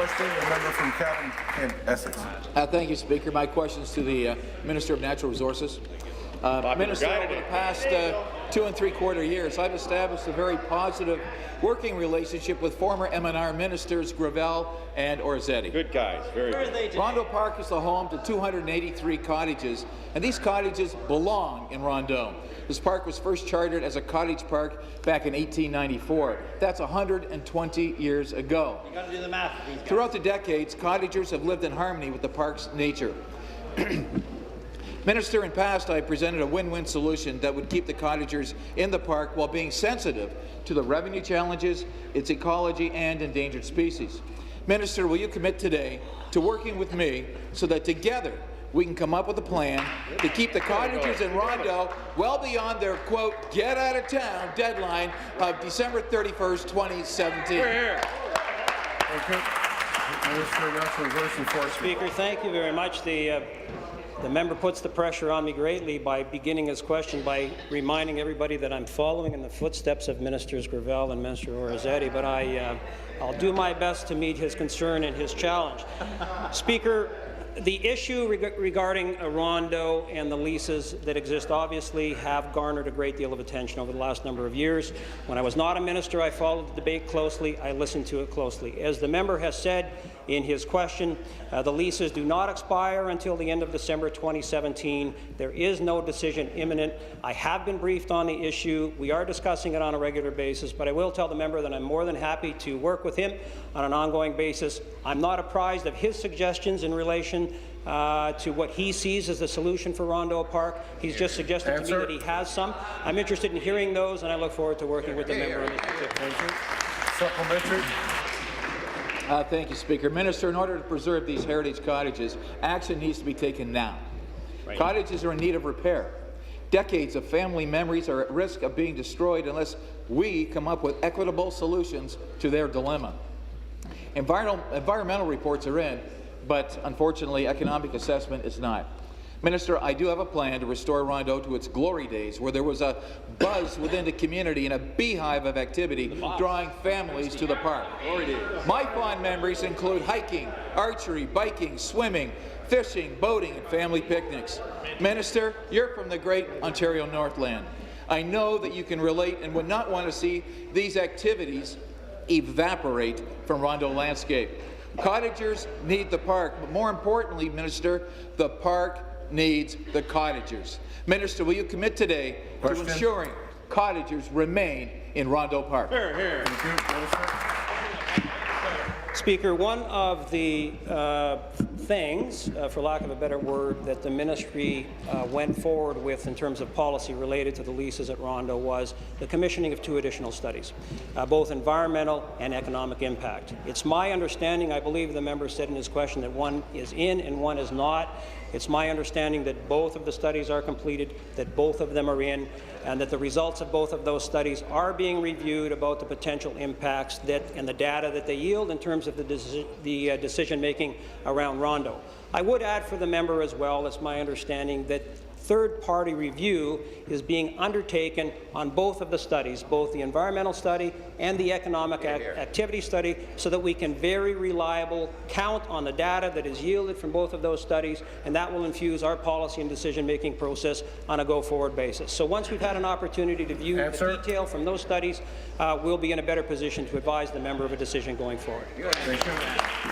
question, the member from Cavan in Essex. Thank you, Speaker. My question is to the Minister of Natural Resources. Minister, over the past 2 3/4 years, I've established a very positive working relationship with former MNR ministers Gravel and Orzetti. Good guys, very good. Rondeau Park is the home to 283 cottages, and these cottages belong in Rondeau. This park was first chartered as a cottage park back in 1894. That's 120 years ago. You got to do the math for these guys. Throughout the decades, cottagers have lived in harmony with the park's nature. Minister, in past I presented a win-win solution that would keep the cottagers in the park while being sensitive to the revenue challenges, its ecology and endangered species. Minister, will you commit today to working with me so that together we can come up with a plan to keep the cottagers in Rondeau well beyond their, quote, get-out-of-town deadline of December 31st, 2017? Thank you. Minister of Natural Resources. Speaker, thank you very much. The member puts the pressure on me greatly by beginning his question by reminding everybody that I'm following in the footsteps of Ministers Gravel and Minister Orzetti, but I'll do my best to meet his concern and his challenge. Speaker, the issue regarding Rondeau and the leases that exist obviously have garnered a great deal of attention over the last number of years. When I was not a minister, I followed the debate closely. I listened to it closely. As the member has said in his question, the leases do not expire until the end of December 2017. There is no decision imminent. I have been briefed on the issue. We are discussing it on a regular basis, but I will tell the member that I'm more than happy to work with him on an ongoing basis. I'm not apprised of his suggestions in relation to what he sees as the solution for Rondeau Park. He's just suggested to me that he has some. I'm interested in hearing those, and I look forward to working with the member on this particular. Thank you. Supplementary. Thank you, Speaker. Minister, in order to preserve these heritage cottages, action needs to be taken now. Right. Cottages are in need of repair. Decades of family memories are at risk of being destroyed unless we come up with equitable solutions to their dilemma. Environmental reports are in, but unfortunately economic assessment is not. Minister, I do have a plan to restore Rondeau to its glory days, where there was a buzz within the community and a beehive of activity drawing families to the park. My fond memories include hiking, archery, biking, swimming, fishing, boating, and family picnics. Minister, you're from the great Ontario Northland. I know that you can relate and would not want to see these activities evaporate from Rondeau landscape. Cottagers need the park, but more importantly, Minister, the park needs the cottagers. Minister, will you commit today to ensuring cottagers remain in Rondeau Park? Here, here. Thank you, Minister. Speaker, one of the things, for lack of a better word, that the ministry went forward with in terms of policy related to the leases at Rondeau was the commissioning of 2 additional studies, both environmental and economic impact. It's my understanding, I believe the member said in his question, that one is in and one is not. It's my understanding that both of the studies are completed, that both of them are in, and that the results of both of those studies are being reviewed about the potential impacts that and the data that they yield in terms of the decision-making around Rondeau. I would add for the member as well, it's my understanding that third-party review is being undertaken on both of the studies, both the environmental study and the economic activity study, so that we can very reliable count on the data that is yielded from both of those studies, and that will infuse our policy and decision-making process on a go-forward basis. So once we've had an opportunity to view the detail from those studies, we'll be in a better position to advise the member of a decision going forward. Thank you.